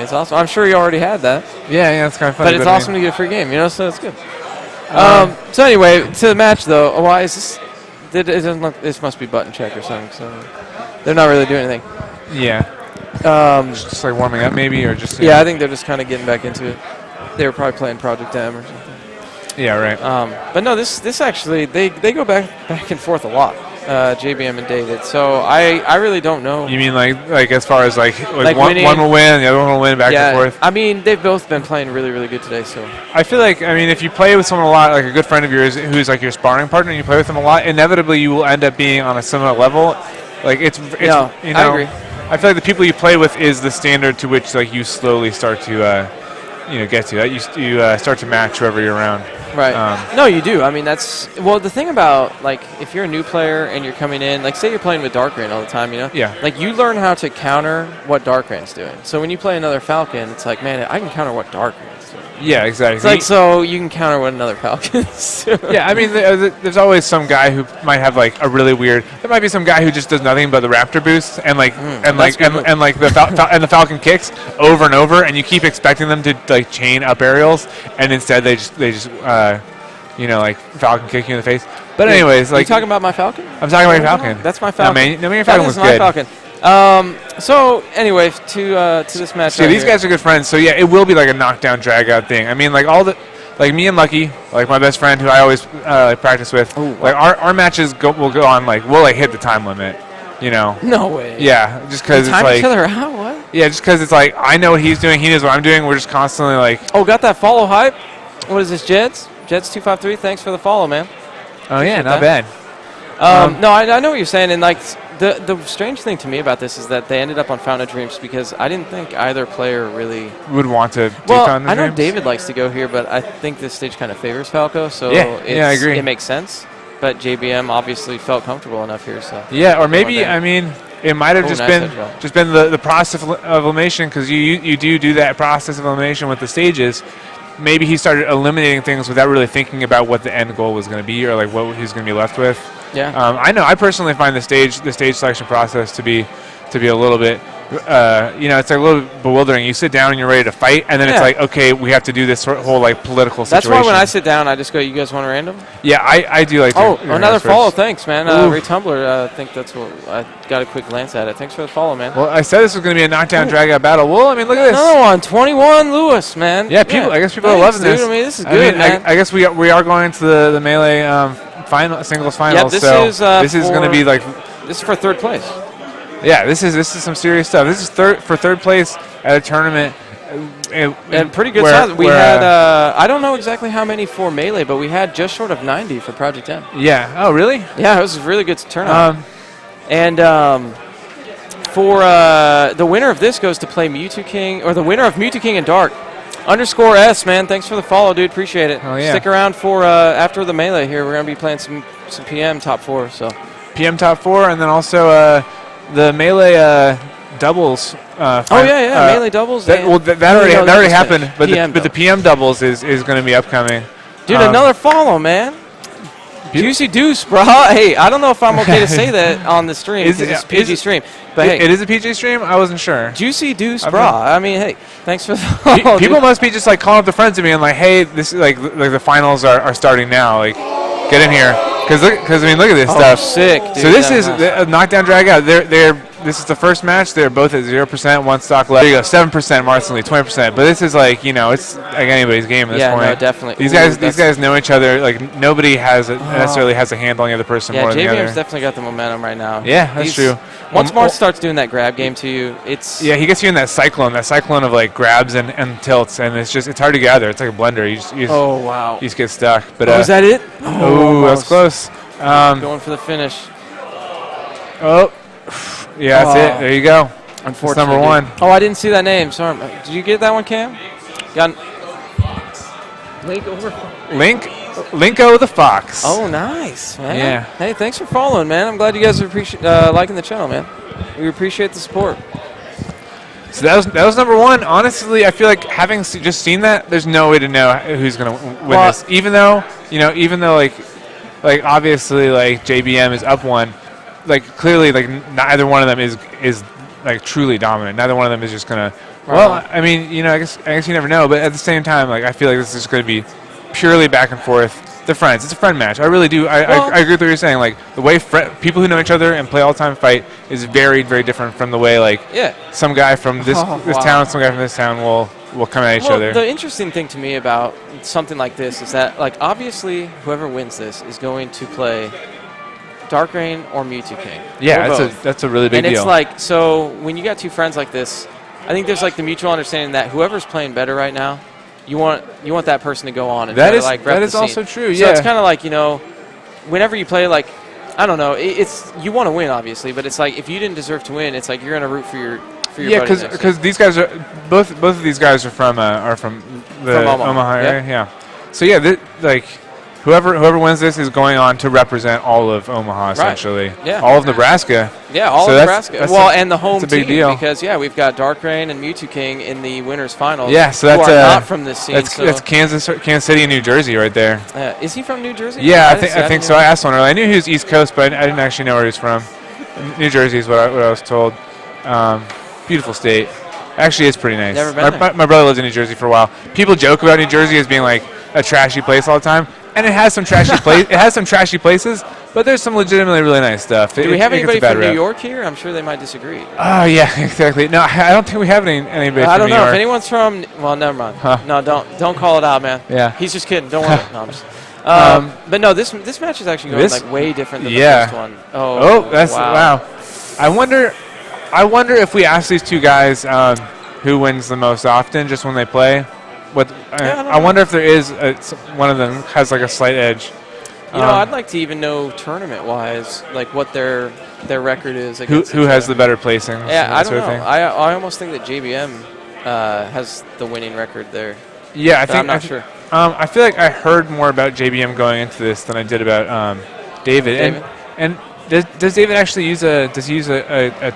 It's awesome. I'm sure you already had that. Yeah, it's kind of funny. But it's awesome to get a free game, so it's good. So anyway, to the match though, why is this? It doesn't look. This must be button check or something. So they're not really doing anything. Yeah. Just like warming up, maybe, or just. Yeah, I think they're just kind of getting back into it. They were probably playing Project M or something. Yeah, right. But no, this actually they go back and forth a lot. JBM and David. So I really don't know. You mean like as far as like winning, one will win, the other one will win, back and forth? I mean, they've both been playing really, really good today. So I feel like, if you play with someone a lot, like a good friend of yours who's like your sparring partner, and you play with them a lot, inevitably you will end up being on a similar level. Like it's I agree. I feel like the people you play with is the standard to which like you slowly start to get to. You start to match whoever you're around. Right. No, you do. I mean, the thing about, like, if you're a new player and you're coming in, like, say you're playing with Darkrain all the time, Yeah. Like, you learn how to counter what Darkrain's doing. So when you play another Falcon, it's like, man, I can counter what Darkrain's doing. Yeah, exactly. It's like, so you can counter what another Falcon's doing. Yeah, I mean, there's always some guy who might have, like, a really weird... There might be some guy who just does nothing but the Raptor boost and the Falcon kicks over and over, and you keep expecting them to, like, chain up aerials, and instead they just like Falcon kick you in the face. But anyways, like, you talking about my Falcon? I'm talking about your Falcon. That's my Falcon. No, your Falcon was good. That is my Falcon. So anyway, to this match. So these guys are good friends. So yeah, it will be like a knockdown, drag out thing. I mean, like me and Lucky, like my best friend who I always practice with. Ooh, like our matches will go on, like we'll like hit the time limit. No way. Yeah, just because it's like each other out. What? Yeah, just because it's like I know what he's doing, he knows what I'm doing. We're just constantly like. Oh, got that follow hype. What is this, Jets? Jets 253. Thanks for the follow, man. Oh yeah, not bad. No, I know what you're saying, and like the strange thing to me about this is that they ended up on Fountain of Dreams because I didn't think either player really would want to. Well, Fountain of I know Dreams. David likes to go here, but I think this stage kind of favors Falco, so I agree. It makes sense. But JBM obviously felt comfortable enough here, so yeah, or maybe it might have just been the process of elimination because you do that process of elimination with the stages. Maybe he started eliminating things without really thinking about what the end goal was going to be or like what he's going to be left with. Yeah. I know. I personally find the stage selection process to be a little bit, it's like a little bit bewildering. You sit down and you're ready to fight, and then it's like, okay, we have to do this whole like political situation. That's why when I sit down, I just go, "You guys want a random?" Yeah, I do like. Oh, another follow. Thanks, man. Ray Tumbler. I think that's what I got a quick glance at it. Thanks for the follow, man. Well, I said this was going to be a knockdown, drag out battle. Well, I mean, look at this. Another one, 21 Lewis, man. Yeah, I guess people are loving this. Dude. I mean, this is good, man. I guess we are going to the melee singles finals. Yeah, this is going to be like. This is for third place. Yeah, this is some serious stuff. This is for third place at a tournament. And pretty good size. We had, I don't know exactly how many for Melee, but we had just short of 90 for Project M. Yeah. Oh, really? Yeah, it was a really good turnout. For the winner of this goes to play Mewtwo King, or the winner of Mewtwo King and Dark. _S, man. Thanks for the follow, dude. Appreciate it. Oh, yeah. Stick around for after the Melee here. We're going to be playing some PM top 4. So PM top 4, and then also the Melee doubles. Melee doubles. That already happened, but the PM doubles is going to be upcoming. Dude, another follow, man. Juicy Deuce, bro. Hey, I don't know if I'm okay to say that on the stream because it's a PG stream. But hey, it is a PG stream? I wasn't sure. Juicy Deuce, bro. I mean, hey, thanks for the people must be just like calling up their friends and being like, hey, this is like the finals are starting now. Like, get in here. Because I mean, look at this stuff. Sick, dude. So this is a knockdown drag out. This is the first match. They're both at 0%, one stock left. There you go, 7% Marcinelli, 20%. But this is like, it's like anybody's game at this point. Yeah, no, definitely. These guys know each other. Like nobody necessarily has a handle on the other person more than the other. JBM's definitely got the momentum right now. Yeah, that's true. Once Mark starts doing that grab game to you, it's he gets you in that cyclone of like grabs and tilts, and it's hard to get out of there. It's like a blender. You just get stuck. But is that it? Oh, that's close. Going for the finish. Oh, yeah, that's it. There you go. Unfortunately, that's number 1. Oh, I didn't see that name. Sorry. Did you get that one, Cam? Got Linko the Fox. Oh, nice, man. Yeah. Hey, thanks for following, man. I'm glad you guys are liking the channel, man. We appreciate the support. So that was number 1. Honestly, I feel like having just seen that, there's no way to know who's going to win this. Even though like obviously like JBM is up 1, like clearly like neither one of them is like truly dominant. Neither one of them is just gonna Well, I mean, I guess you never know, but at the same time, like I feel like this is going to be purely back and forth. They're friends. It's a friend match. I really do. I agree with what you're saying. Like the way people who know each other and play all the time fight is very, very different from the way some guy from this town, some guy from this town will come at each other. The interesting thing to me about something like this is that obviously whoever wins this is going to play Darkrain or Mewtwo King. Yeah, that's a really big deal. And it's so when you got two friends like this, I think there's the mutual understanding that whoever's playing better right now, you want that person to go on and that is also true. So it's kind of whenever you play I don't know, it's you want to win obviously, but it's if you didn't deserve to win, it's you're gonna root for your yeah, because these guys are both of these guys are from the Omaha area. Yeah. So yeah, whoever wins this is going on to represent all of Omaha essentially. Right. Yeah. All of Nebraska. Yeah, all of Nebraska. And the home team. That's a big team deal. because we've got Darkrain and Mewtwo King in the winners finals. Yeah, so that's not from this scene. That's Kansas City and New Jersey right there. Is he from New Jersey? Yeah, I think so. I asked one earlier. I knew he was East Coast, but I didn't actually know where he was from. New Jersey is what I was told. Beautiful state. Actually, it's pretty nice. Never been there. My brother lived in New Jersey for a while. People joke about New Jersey as being a trashy place all the time, and it has some trashy It has some trashy places, but there's some legitimately really nice stuff. Do we have anybody from New York here? I'm sure they might disagree. Oh yeah, exactly. No, I don't think we have anybody from New York. I don't know if anyone's from. Well, never mind. Huh. No, don't call it out, man. Yeah. He's just kidding. Don't worry. No, I'm just. But no, this match is actually going way different than the first one. Oh, that's wow. I wonder if we ask these two guys who wins the most often, just when they play. I wonder if there is one of them has a slight edge. I'd like to even know tournament-wise, what their record is. Who has the better placings? Yeah, I don't know. I almost think that JBM has the winning record there. Yeah, I'm not sure. I feel like I heard more about JBM going into this than I did about David. And does David actually use a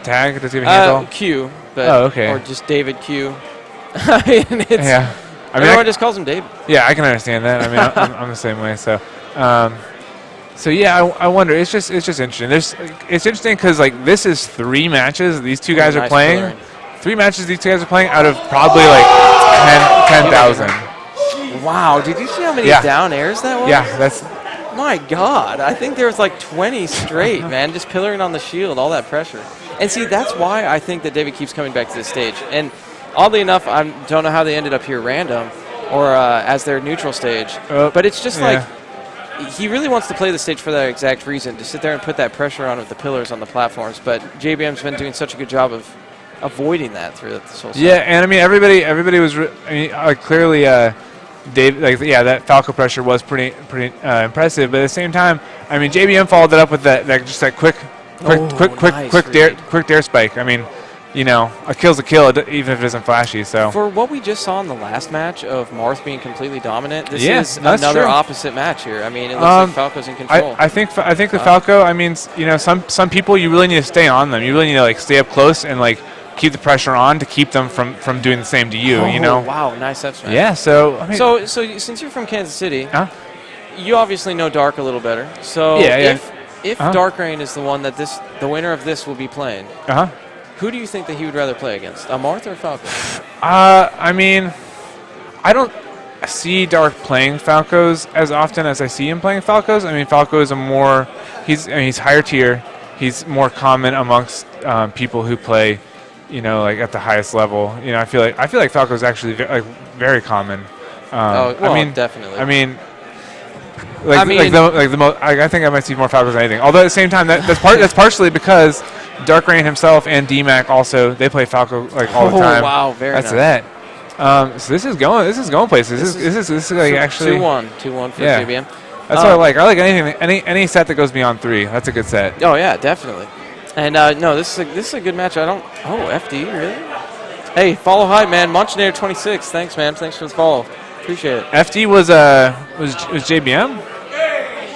tag? Does he have a handle? Q. But, okay. Or just David Q. Yeah. Everyone just calls him David. Yeah, I can understand that. I mean, I'm the same way. So, I wonder. It's just interesting. It's interesting because this is 3 matches these two guys are playing. 3 matches these two guys are playing out of probably 10,000. Wow! Did you see how many down airs that was? Yeah, that's. My God, I think there was 20 straight, man, just pillaring on the shield, all that pressure. And see, that's why I think that David keeps coming back to this stage. And oddly enough, I don't know how they ended up here random or as their neutral stage. But it's just he really wants to play the stage for that exact reason, to sit there and put that pressure on with the pillars on the platforms. But JBM's been doing such a good job of avoiding that through this whole. Yeah, and I mean everybody was clearly. Dave, that Falco pressure was pretty impressive, but at the same time, I mean, JBM followed that up with that quick dare spike. I mean, a kill's a kill, even if it isn't flashy. So for what we just saw in the last match of Marth being completely dominant, this is another opposite match here. I mean, it looks like Falco's in control. I think the Falco. I mean, some people you really need to stay on them. You really need to stay up close and keep the pressure on to keep them from doing the same to you. Wow, nice F smash. Yeah. So I mean, so since you're from Kansas City, you obviously know Dark a little better. So if Darkrain is the one that the winner of this will be playing, who do you think that he would rather play against, a Marth or Falco? I mean, I don't see Dark playing Falcos as often as I see him playing Falcos. I mean, Falco is he's higher tier. He's more common amongst people who play. At the highest level, I feel like Falco is actually very common. Definitely. I mean, the most. I think I might see more Falcos than anything. Although at the same time, that's partially because Darkrain himself and DMAC also they play Falco all the time. Wow, very nice. That's that. So this is going places. This is actually 2-1 for JBM. That's what I like. I like any set that goes beyond 3. That's a good set. Oh yeah, definitely. And no, this is a good match. FD really? Hey, follow high, man. Munchinator 26. Thanks, man. Thanks for the follow. Appreciate it. FD was JBM.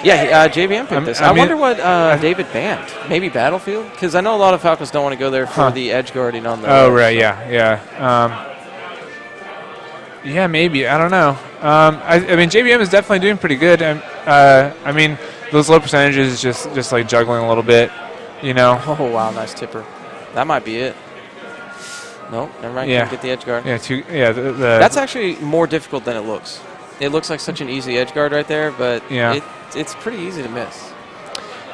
Yeah, JBM picked this. I wonder what David banned. Maybe Battlefield, because I know a lot of Falcons don't want to go there for the edge guarding on the. Oh right, yeah. Yeah, maybe. I don't know. I mean, JBM is definitely doing pretty good. I mean, those low percentages is just juggling a little bit. Oh, wow, nice tipper. That might be it. Nope, never mind. Yeah. Can't get the edge guard. Yeah, That's actually more difficult than it looks. It looks like such an easy edge guard right there, but it's pretty easy to miss.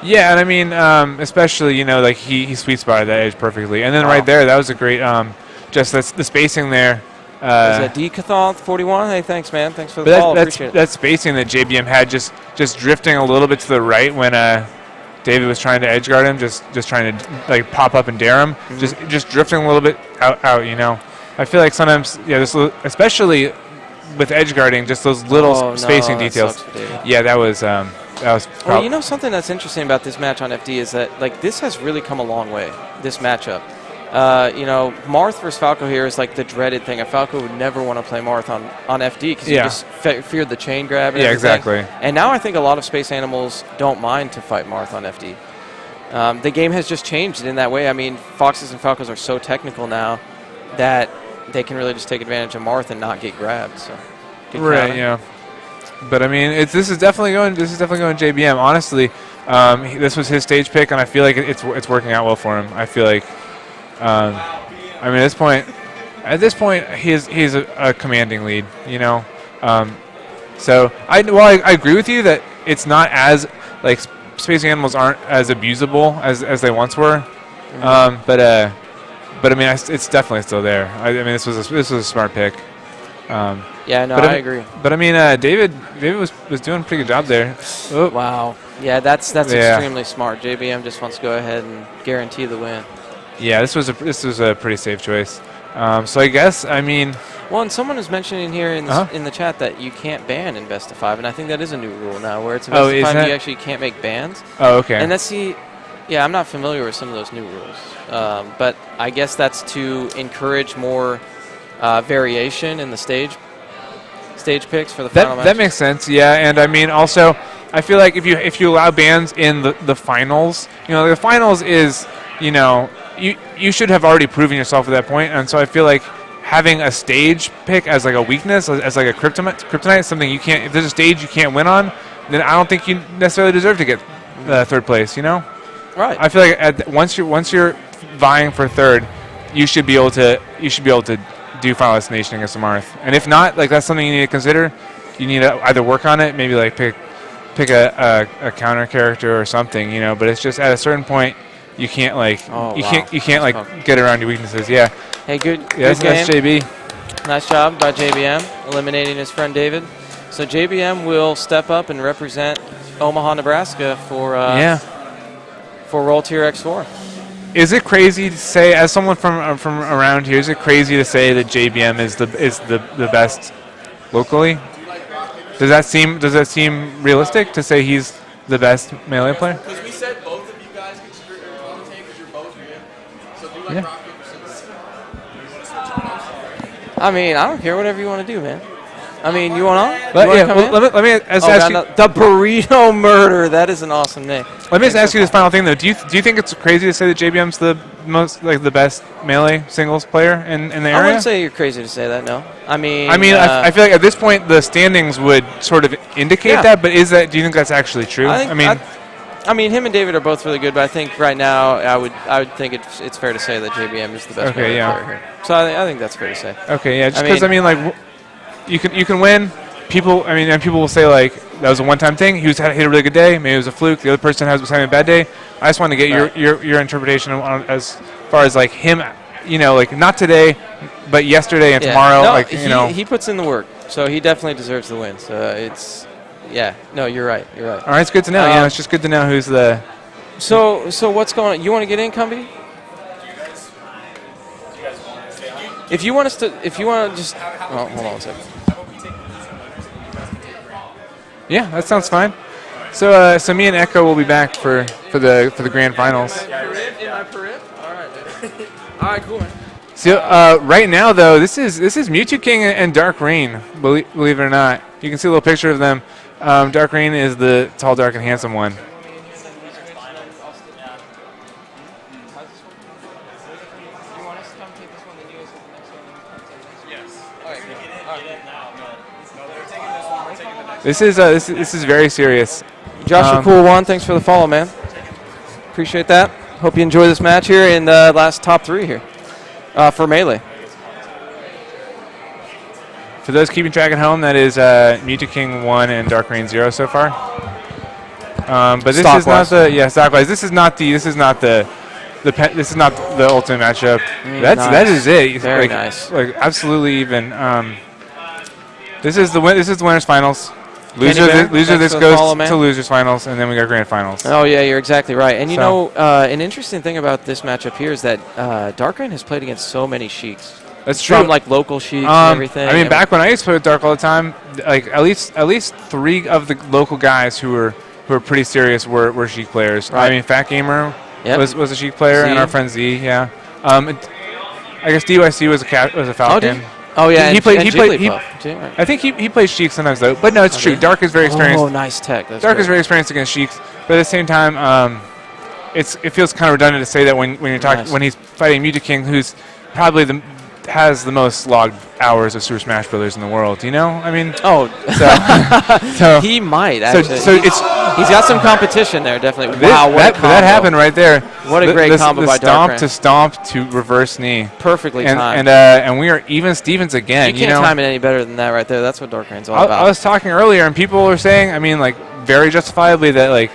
Yeah, and I mean, especially, like he sweet spotted that edge perfectly. And then right there, that was a great, just the spacing there. Is that Decathon 41? Hey, thanks, man. Thanks for the follow. Appreciate it. That spacing that JBM had just drifting a little bit to the right when David was trying to edge guard him, just trying to like pop up and dare him, just drifting a little bit out. I feel like sometimes, especially with edge guarding, just those little spacing details. Yeah, that was. Well, something that's interesting about this match on FD is that like this has really come a long way. This matchup. Marth versus Falco here is like the dreaded thing. A Falco would never want to play Marth on FD because you just feared the chain grab. And exactly. And now I think a lot of space animals don't mind to fight Marth on FD. The game has just changed in that way. I mean, Foxes and Falcos are so technical now that they can really just take advantage of Marth and not get grabbed. So, right, yeah. But I mean, this is definitely going JBM. Honestly, this was his stage pick, and I feel like it's working out well for him. I feel like, at this point, he's a commanding lead. So I agree with you that it's not as like space animals aren't as abusable as they once were. But I mean, it's definitely still there. I mean, this was a smart pick. I agree. But I mean, David was doing a pretty good job there. Oh. Wow. Yeah, that's extremely smart. JBM just wants to go ahead and guarantee the win. Yeah, this was a pretty safe choice. So I guess, I mean. Well, and someone was mentioning here in the chat that you can't ban in best of 5, and I think that is a new rule now, where it's in best of 5 you actually can't make bans. Oh, okay. And I'm not familiar with some of those new rules, but I guess that's to encourage more variation in the stage picks for the final match. That makes sense, yeah. And I mean, also, I feel like if you allow bans in the finals, the finals is, you should have already proven yourself at that point. And so I feel like having a stage pick as like a weakness, as like a kryptonite, something you can't. If there's a stage you can't win on, then I don't think you necessarily deserve to get third place. Right. I feel like once you're vying for third, you should be able to do final destination against the Marth. And if not, like that's something you need to consider. You need to either work on it, maybe like pick a counter character or something, But it's just at a certain point, you can't get around your weaknesses. Yeah. Hey, good that's game. JB. Nice job by JBM eliminating his friend David. So JBM will step up and represent Omaha, Nebraska for Roll Tier X4. Is it crazy to say, as someone from around here, is it crazy to say that JBM is the best locally? Does that seem realistic to say he's the best melee player? Because we said both of you guys could screw on the tank because you're both good. So do like rock, paper, scissors. You want to switch on? I mean, I don't care. Whatever you want to do, man. I mean, you want on? Let me ask you. The Burrito Murder. That is an awesome name. Let me just ask you this final thing though. Do you think it's crazy to say that JBM's the most the best melee singles player in the area? I wouldn't say you're crazy to say that. No. I mean, I feel like at this point the standings would sort of indicate that. But do you think that's actually true? I mean, him and David are both really good, but I think right now I would think it's fair to say that JBM is the best melee player here. So I think that's fair to say. Okay, yeah. Just because you can win. People will say like that was a one-time thing. He hit a really good day. Maybe it was a fluke. The other person was having a bad day. I just want to get your interpretation on as far as like him, like not today, but yesterday and tomorrow. No, he puts in the work, so he definitely deserves the win. So no, you're right. All right, it's good to know. It's just good to know who's the. So what's going on? You want to get in, Cumby? If you want to just, hold on a second. Yeah, that sounds fine. So me and Echo will be back for the grand finals. In my perip? All right. All right, cool, man. So right now though, this is Mewtwo King and Darkrain. Believe it or not, you can see a little picture of them. Darkrain is the tall, dark, and handsome one. This is very serious. Joshua Cool One, thanks for the follow, man. Appreciate that. Hope you enjoy this match here in the last top 3 here. For melee. For those keeping track at home, that is Mewtwo King 1 and Darkrain 0 so far. But this is not the stockwise. This is not the this is not the ultimate matchup. That is it. Very nice. Like absolutely even. This is the winners finals. Loser this goes to losers finals, and then we got grand finals. Oh yeah, you're exactly right. And you know, an interesting thing about this matchup here is that Darkrain has played against so many Sheiks. That's true. From like local Sheiks and everything. I mean, back when I used to play with Dark all the time, like at least 3 of the local guys who were pretty serious were Sheik players. Right. I mean, Fat Gamer was a Sheik player, and our friend Z. Yeah. I guess DYC was a Falcon. Oh yeah, he played. Jigglypuff. I think he plays Sheik sometimes though. But no, it's true. Dark is very experienced. Oh, nice tech. Dark is very experienced against Sheiks, but at the same time, it feels kind of redundant to say that when you're talking when he's fighting Mewtwo King, who's probably has the most logged hours of Super Smash Brothers in the world. You know, I mean. Oh, so he might actually. So he's got some competition there, definitely. Wow, what that happened right there. What a great combo by Darkrain. The stomp to reverse knee. Perfectly timed. And we are even Stevens again. You can't time it any better than that right there. That's what Darkrain's all about. I was talking earlier, and people were saying, I mean, like very justifiably that like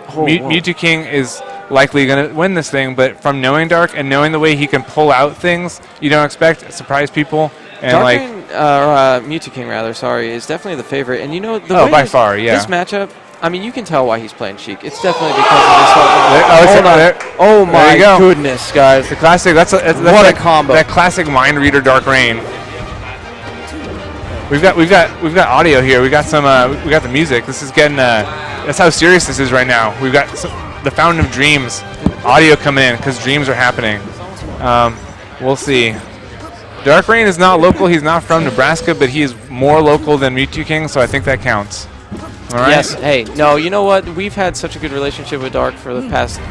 Mewtwo King is likely going to win this thing, but from knowing Dark and knowing the way he can pull out things you don't expect, surprise people, and Darkrain, Mewtwo King rather, sorry, is definitely the favorite. And you know, by far, yeah. This matchup, I mean, you can tell why he's playing Sheik. It's definitely because of this whole. Oh my goodness, guys! The classic. That's what a combo. That classic mind reader Darkrain. We've got audio here. We got the music. This is getting. That's how serious this is right now. We've got the Fountain of Dreams audio coming in because dreams are happening. We'll see. Darkrain is not local. He's not from Nebraska, but he is more local than Mewtwo King, so I think that counts. All right. Yes. Hey, no, you know what? We've had such a good relationship with Dark for the past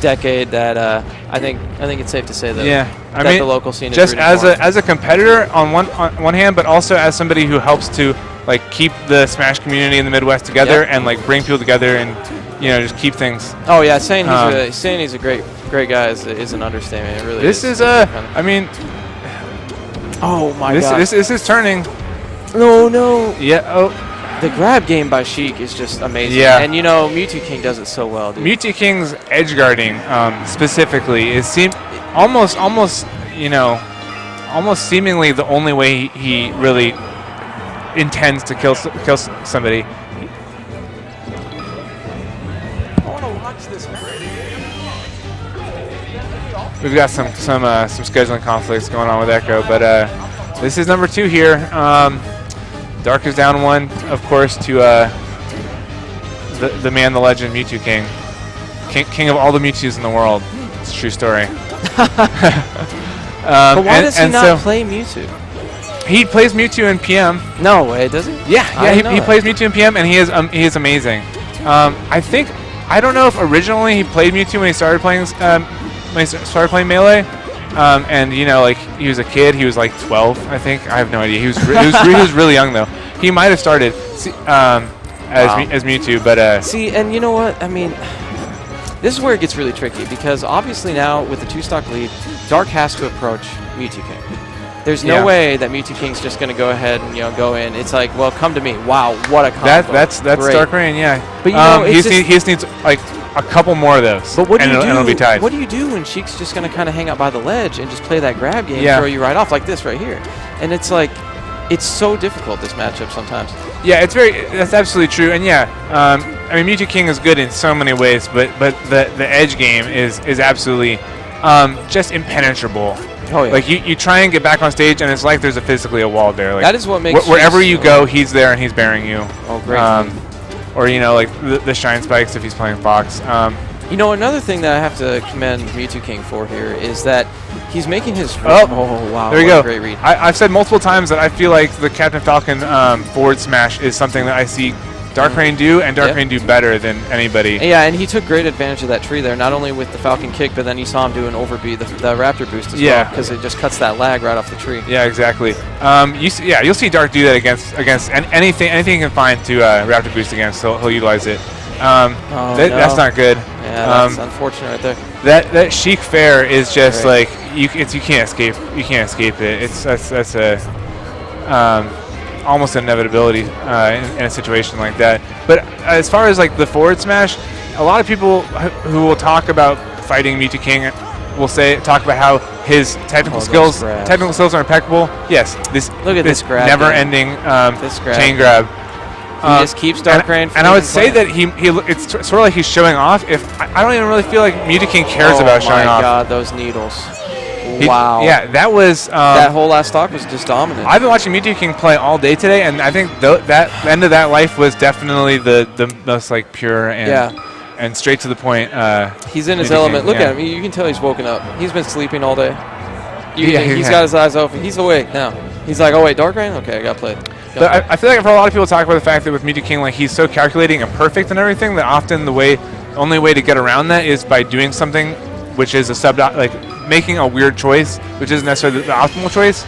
decade that I think it's safe to say that the local scene is just as a competitor on one hand, but also as somebody who helps to like keep the Smash community in the Midwest together and like bring people together and just keep things. Oh yeah, saying he's a great guy is an understatement. It really this is I mean. Oh my God. This is turning. No. Yeah. Oh. The grab game by Sheik is just amazing. Yeah. And Mewtwo King does it so well, dude. Mewtwo King's edge guarding specifically is almost seemingly the only way he really intends to kill somebody. I want to watch this. We've got some scheduling conflicts going on with Echo, but this is number 2 here. Dark is down 1, of course, to the man, the legend, Mewtwo King of all the Mewtwo's in the world. It's a true story. But why does he not play Mewtwo? He plays Mewtwo in PM. No way, does he? Yeah, he plays Mewtwo in PM, and he is amazing. I don't know if originally he played Mewtwo when he started playing Melee. And like he was a kid. He was like 12, I think. I have no idea. He was really young though. He might have started as Mewtwo, but see, and you know what? I mean, this is where it gets really tricky because obviously now with the 2-stock lead, Dark has to approach Mewtwo King. There's no way that Mewtwo King's just going to go ahead and go in. It's like, well, come to me. Wow, what a combo. That's Darkrain, yeah. But he just needs like a couple more of those. But what do you do? And it'll be tied. What do you do when Sheik's just going to kind of hang out by the ledge and just play that grab game, and throw you right off like this right here? And it's like, it's so difficult this matchup sometimes. Yeah, that's absolutely true. And I mean Mewtwo King is good in so many ways, but the edge game is absolutely just impenetrable. Oh, yeah. Like you try and get back on stage, and it's like there's physically a wall there. Like that is what makes wherever you go, he's there and he's bearing you. Oh, great. Or like the shine spikes if he's playing Fox. Another thing that I have to commend Mewtwo King for here is that he's making his. Oh wow! There you go. Great read. I've said multiple times that I feel like the Captain Falcon forward smash is something that I see Darkrain do, and Darkrain do better than anybody. Yeah, and he took great advantage of that tree there, not only with the Falcon kick, but then you saw him do an overbeat, the Raptor boost as well, because it just cuts that lag right off the tree. Yeah, exactly. You'll see Dark do that against anything he can find to Raptor boost against. He'll utilize it. That's not good. Yeah, that's unfortunate right there. That Sheik fair is just like you can't escape it. That's a almost an inevitability in a situation like that. But as far as like the forward smash, a lot of people who will talk about fighting Mewtwo King will talk about how his technical skills are impeccable. Yes, this grab never-ending chain grab. He just keeps Darkrain. And I would say that it's sort of like he's showing off. I don't even really feel like Mewtwo King cares about showing off. Oh my God, those needles! Wow. Yeah, that was that whole last stock was just dominant. I've been watching Mewtwo King play all day today, and I think that end of that life was definitely the most like pure and straight to the point. He's in his Mewtwo element. King, Look at him. You can tell he's woken up. He's been sleeping all day. He's got his eyes open. He's awake now. He's like, oh wait, Darkrain? Okay, I got played. But I feel like for a lot of people talk about the fact that with Mewtwo King, like he's so calculating and perfect and everything that often the only way to get around that is by doing something which is like making a weird choice, which isn't necessarily the optimal choice,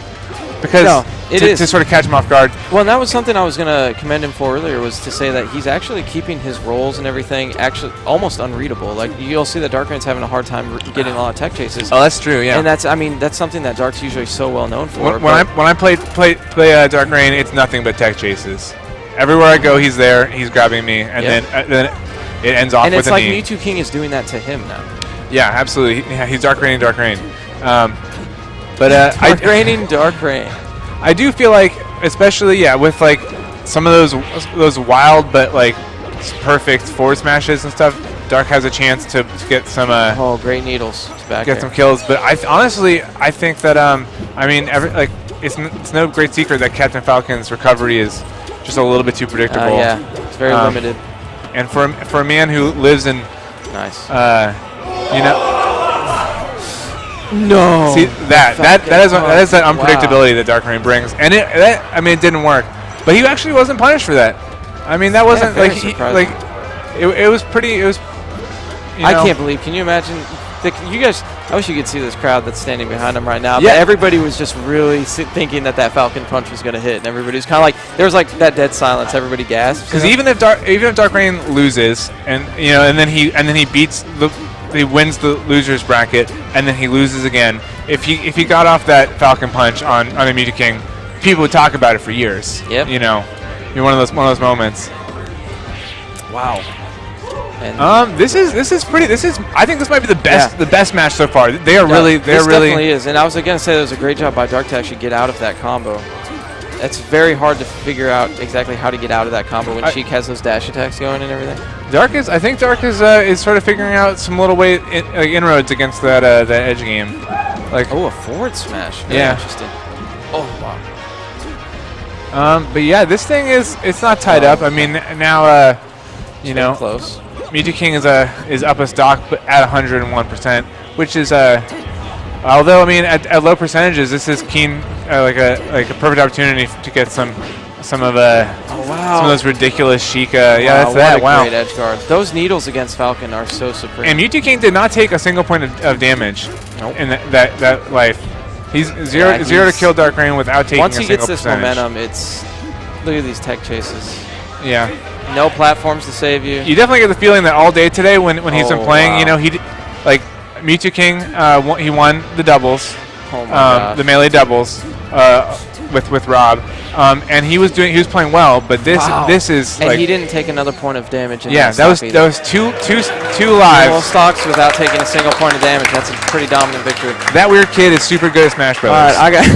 because to sort of catch him off guard. Well, and that was something I was going to commend him for earlier, was to say that he's actually keeping his rolls and everything actually almost unreadable. Like, you'll see that Darkrain's having a hard time getting a lot of tech chases. Oh, that's true, yeah. And that's something that Dark's usually so well known for. When I play Darkrain, it's nothing but tech chases. Everywhere I go, he's there, he's grabbing me, and then it ends off with a knee. And it's like Mewtwo King is doing that to him now. Yeah, absolutely. Yeah, he's Darkraining Darkrain. Darkrain. I do feel like, especially with like some of those wild but like perfect forward smashes and stuff, Dark has a chance to get some. Great needles. Some kills. But I think that it's no great secret that Captain Falcon's recovery is just a little bit too predictable. It's very limited. And for a man who lives in No. See that is that unpredictability that Darkrain brings, and it didn't work, but he actually wasn't punished for that. I mean, that wasn't it was pretty. It was. I can't believe. Can you imagine? You guys, I wish you could see this crowd that's standing behind him right now. Yeah. But everybody was just really thinking that Falcon punch was going to hit, and everybody was kind of like, there was like that dead silence. Everybody gasped. Because even if Darkrain loses, and then he beats he wins the losers bracket, and then he loses again. If he got off that Falcon punch on a Mewtwo King, people would talk about it for years. Yep. One of those moments. Wow. And this is I think this might be the best match so far. This definitely is. And I was going to say that was a great job by Dark to actually get out of that combo. It's very hard to figure out exactly how to get out of that combo when Sheik has those dash attacks going and everything. I think Dark is sort of figuring out some little inroads against that edge game. Like a forward smash. Very interesting. Oh wow. But yeah, this thing it's not tied up. I mean now close. Mewtwo King is up a stock but at 101%, which is although I mean at low percentages, this is keen like a perfect opportunity to get some of those ridiculous Sheikah. That's that. Wow. Great edge guard. Those needles against Falcon are so supreme. And Mewtwo King did not take a single point of damage in that life. He's zero to kill Darkrain without taking a single percentage. Once he gets this momentum, look at these tech chases. Yeah. No platforms to save you. You definitely get the feeling that all day today when he's been playing, Mewtwo King, he won the doubles, the melee doubles with Rob, and he was playing well. But this is and he didn't take another point of damage. That was two lives. Full stocks without taking a single point of damage. That's a pretty dominant victory. That weird kid is super good at Smash Brothers. All right,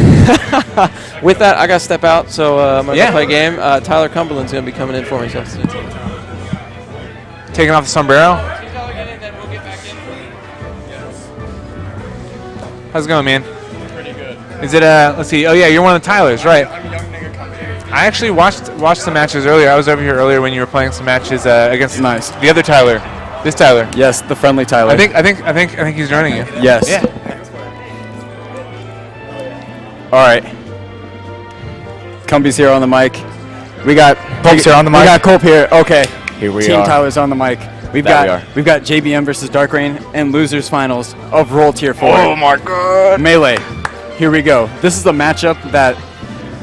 with that, I got to step out, so I'm going to play a game. Tyler Cumberland's going to be coming in for me. So. Taking off the sombrero. How's it going, man? Pretty good. Is it let's see. Oh yeah, you're one of the Tylers, right? I'm a young nigga coming in. I actually watched some matches earlier. I was over here earlier when you were playing some matches against the other Tyler. This Tyler. Yes, the friendly Tyler. I think he's joining you. Yes. Yeah. All right. Cumbie's here on the mic. We got Pokes here on the mic. We got Cope here. Okay. Here we Team are. Tyler's on the mic. We've got JBM versus Darkrain and losers finals of Roll Tier 4. Oh my god. Melee. Here we go. This is the matchup that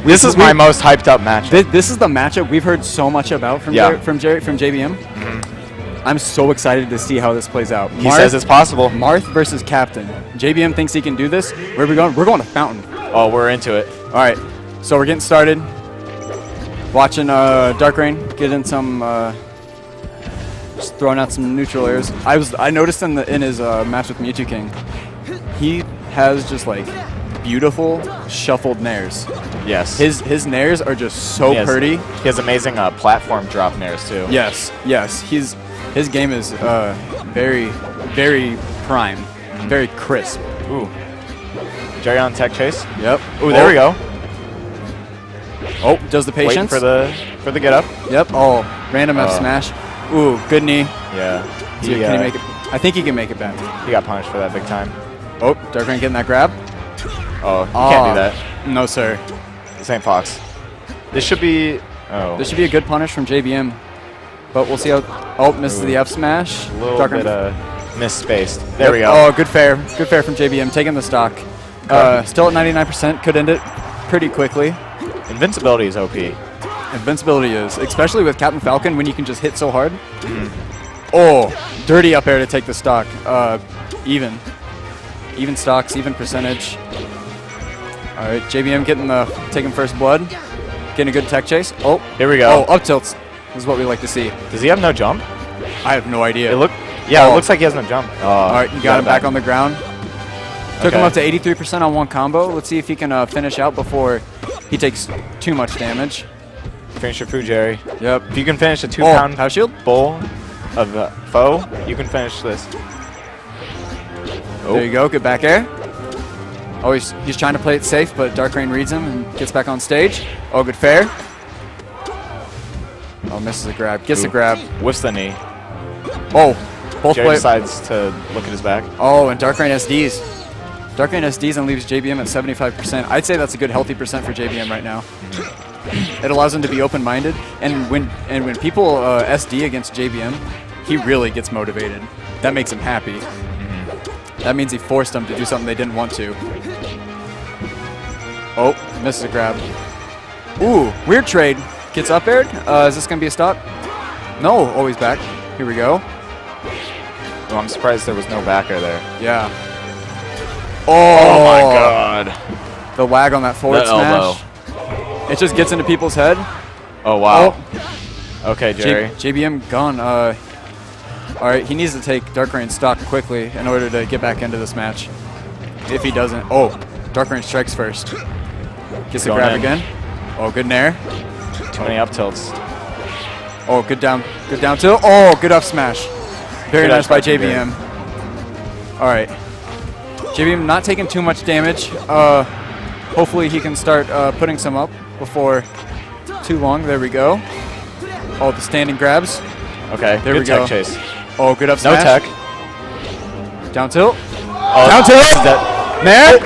this is my most hyped up match. This is the matchup we've heard so much about from JBM. Mm-hmm. I'm so excited to see how this plays out. He says it's possible. Marth versus Captain. JBM thinks he can do this. Where are we going? We're going to Fountain. Oh, we're into it. All right, so we're getting started. Watching Darkrain get in some, just throwing out some neutral airs. I noticed in his match with Mewtwo King, he has just like beautiful shuffled nairs. Yes. His nairs are just so pretty. He has amazing platform drop nairs too. Yes. His game is very, very prime, very crisp. Ooh. Jerry on tech chase. Yep. Ooh, there we go. Oh, does the Waiting patience. for the get up. Yep. Oh, random F smash. Ooh, good knee. Yeah. Can he make it? I think he can make it back. He got punished for that big time. Oh, Darkrain getting that grab. Oh, you can't do that. No, sir. This ain't Fox. This should be. Oh. This should be a good punish from JBM, but we'll see how. Oh, misses the F smash. A little bit misspaced. There we go. Oh, good fair. Good fair from JBM. Taking the stock. Still at 99%. Could end it pretty quickly. Invincibility is OP. Invincibility is, especially with Captain Falcon when you can just hit so hard. Oh, dirty up air to take the stock. Even stocks, even percentage. All right, JBM taking first blood. Getting a good tech chase. Oh, here we go. Oh, up tilts is what we like to see. Does he have no jump? I have no idea. It looks like he has no jump. All right, you got him back on the ground. Took him up to 83% on one combo. Let's see if he can finish out before he takes too much damage. Finish your food, Jerry. Yep. If you can finish a 2-pound power shield bowl of foe, you can finish this. There you go. Good back air. Oh, he's trying to play it safe, but Darkrain reads him and gets back on stage. Oh, good fair. Oh, misses the grab. Gets the grab. Whiffs the knee. Oh, both Jerry decides to look at his back. Oh, and Darkrain SDs. Darkrain SDs and leaves JBM at 75%. I'd say that's a good healthy percent for JBM right now. It allows him to be open-minded, and when people SD against JBM, he really gets motivated. That makes him happy. That means he forced them to do something they didn't want to. Oh, misses a grab. Ooh, weird trade. Gets up aired. Is this going to be a stop? No, always back. Here we go. Oh, I'm surprised there was no back air there. Yeah. Oh my god. The lag on that forward smash. It just gets into people's head. Oh, wow. Okay, Jerry. JBM gone. All right, he needs to take Darkrain's stock quickly in order to get back into this match. If he doesn't, Darkrain strikes first. Gets the grab again. Oh, good nair. Too many up tilts. Oh, good down tilt. Oh, good up smash. Very nice by JBM. All right, JBM not taking too much damage. Hopefully he can start putting some up before too long. There we go. Oh, the standing grabs. Okay, there good we go. tech chase. Oh, good up smash. No tech. Down tilt. Oh, down tilt. Nair.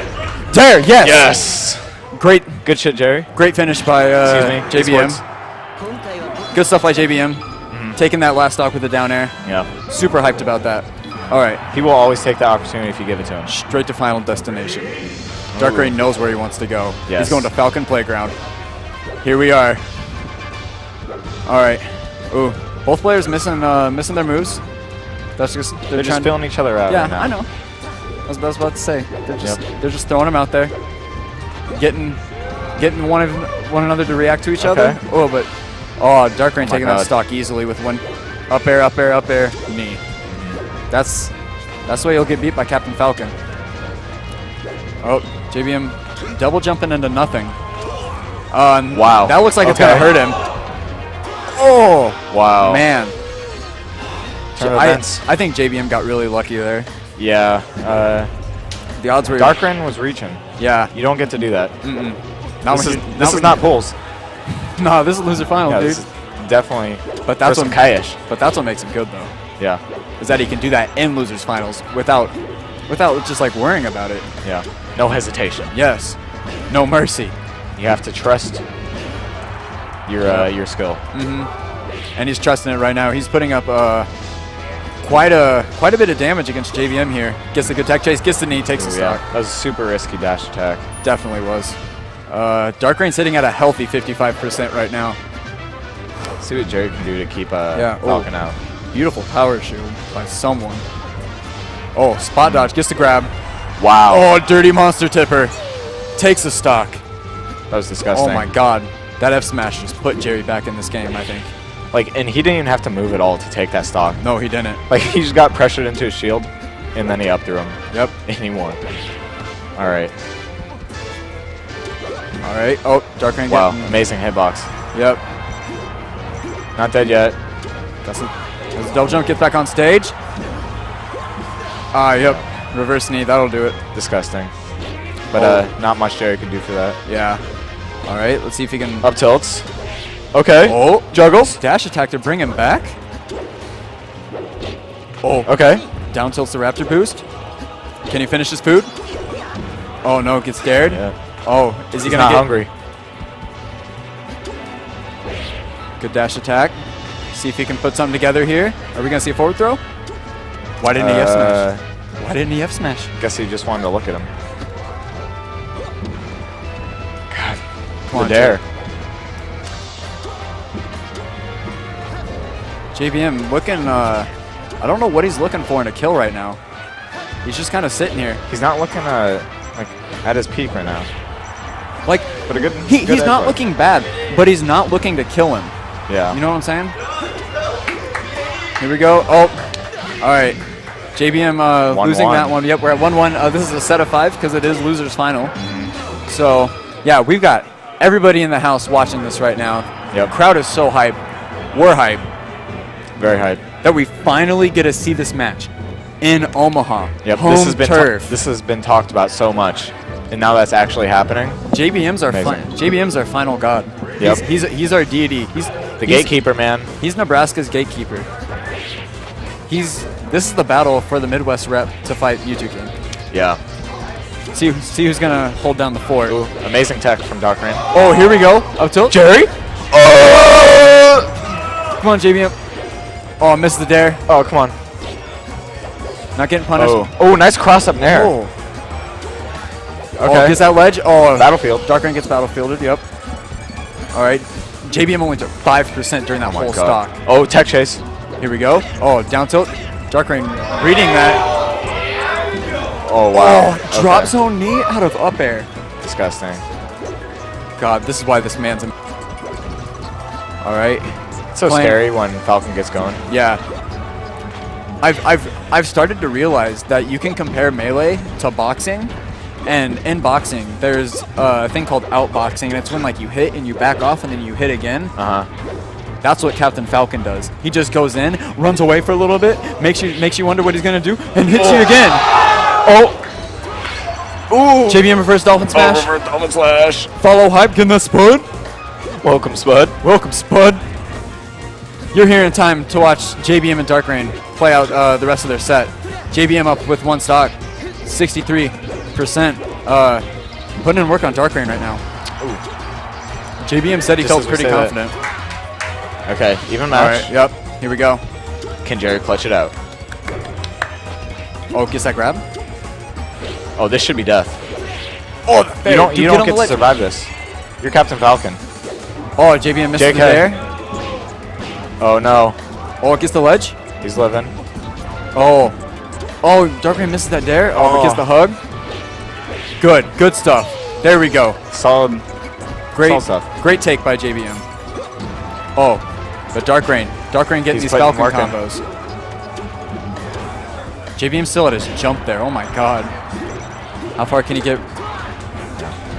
There, yes. Yes. Great. Good shit, Jerry. Great finish by JBM. Good stuff by JBM. Taking that last stock with the down air. Yeah. Super hyped about that. All right. He will always take the opportunity if you give it to him. Straight to final destination. Darkrain knows where he wants to go. Yes. He's going to Falcon Playground. Here we are. All right. Ooh, both players missing their moves. That's just they're just filling each other out. Yeah, right now. I know. I was about to say they're just throwing them out there, getting one another to react to each other. Oh, Darkrain taking that stock easily with one up air, knee. That's the way he'll get beat by Captain Falcon. Oh, JBM double jumping into nothing. Wow. That looks like it's gonna hurt him. Oh, wow. Man. I I think JBM got really lucky there. Yeah. The odds were. Darkrain was reaching. Yeah. You don't get to do that. This is not pulls. No, this is loser final, dude. This is definitely. But that's what Kayesh. But that's what makes him good, though. Yeah. Is that he can do that in losers finals without just like worrying about it. Yeah. No hesitation. Yes. No mercy. You have to trust your skill. And he's trusting it right now. He's putting up quite a bit of damage against JVM here. Gets the good tech chase, gets the knee, takes the stock. That was a super risky dash attack. Definitely was. Darkrain sitting at a healthy 55% right now. See what Jerry can do to keep Falcon out. Beautiful power shield by someone. Oh, spot dodge, gets the grab. Wow. Oh, dirty monster tipper. Takes the stock. That was disgusting. Oh my god. That F smash just put Jerry back in this game, I think. Like, and he didn't even have to move at all to take that stock. No, he didn't. Like, he just got pressured into his shield, and then he up threw him. Yep. And he won. All right. All right. Oh, Darkrain. Wow, getting- amazing hitbox. Yep. Not dead yet. That's a double jump. Gets back on stage. Ah, yep. Reverse knee. That'll do it. Disgusting. But not much Jerry could do for that. Yeah. All right. Let's see if he can. Up tilts. Okay. Oh, Juggles. dash attack to bring him back. Oh. Okay. Down tilts the Raptor boost. Can he finish his food? Oh no, gets scared. Yeah. Oh, is he He's gonna not get hungry. good dash attack? See if he can put something together here. Are we gonna see a forward throw? Why didn't he F smash? Why didn't he F smash? Guess he just wanted to look at him. God. Come on, dare. JBM looking. I don't know what he's looking for in a kill right now. He's just kind of sitting here. He's not looking like at his peak right now. Like But a good. he's good not edge looking bad, but he's not looking to kill him. guard. Yeah. You know what I'm saying? Here we go. Oh, all right. JBM losing 1-1. that one. Yep, we're at 1-1. This is a set of 5 because it is losers final. So yeah, we've got everybody in the house watching this right now. Yep. Crowd is so hyped. We're hyped Very hype. that we finally get to see this match in Omaha. Yep. Home This has been turf. this has been talked about so much, and now that's actually happening. JBM's our Amazing. JBM's our final god. Yep. He's our deity. He's The gatekeeper, man. He's Nebraska's gatekeeper. This is the battle for the Midwest rep to fight YouTube King. Yeah. See who's gonna hold down the fort. Ooh, amazing tech from Darkrain. Oh, here we go. Up tilt. Jerry. Come on, JBM. Oh, missed the dare. Oh, come on. Not getting punished. Oh, nice cross up there. Oh. Okay. Oh, gets that ledge. Oh, Battlefield. Darkrain gets battlefielded. Yep. All right. JBM only took 5% during that Oh my whole God. stock. Oh, tech chase. Here we go. Oh, down tilt. Darkrain reading that. Oh, wow. Oh, drop zone knee out of up air. Disgusting. God, this is why this man's. All right. It's so Playing- scary when Falcon gets going. Yeah. I've started to realize that you can compare melee to boxing, and in boxing there's a thing called outboxing, and it's when like you hit and you back off and then you hit again. That's what Captain Falcon does. He just goes in, runs away for a little bit, makes you wonder what he's gonna do, and hits you again. Oh. Ooh. JBM reverse dolphin smash. Reverse Dolphin Slash. Follow hype, getting the spud. Welcome, Spud. Welcome, Spud. You're here in time to watch JBM and Darkrain play out the rest of their set. JBM up with 1 stock, 63%. Putting in work on Darkrain right now. Ooh. JBM said he Just felt as we pretty say that. confident. Okay, even All match. right, yep, here we go. Can Jerry clutch it out? Oh, gets that grab? Oh, this should be death. Oh, You don't get to survive this. You're Captain Falcon. Oh, JBM missed it JK. there. Oh no, Oh, it gets the ledge. he's living. Oh, Darkrain misses that dare. Oh, but gets Oh. the hug. Good stuff. There we go. Solid. Great, Solid stuff. great take by JBM. Oh, but Darkrain getting He's these putting Falcon work in. combos. JBM still at his jump there. Oh my God. How far can he get?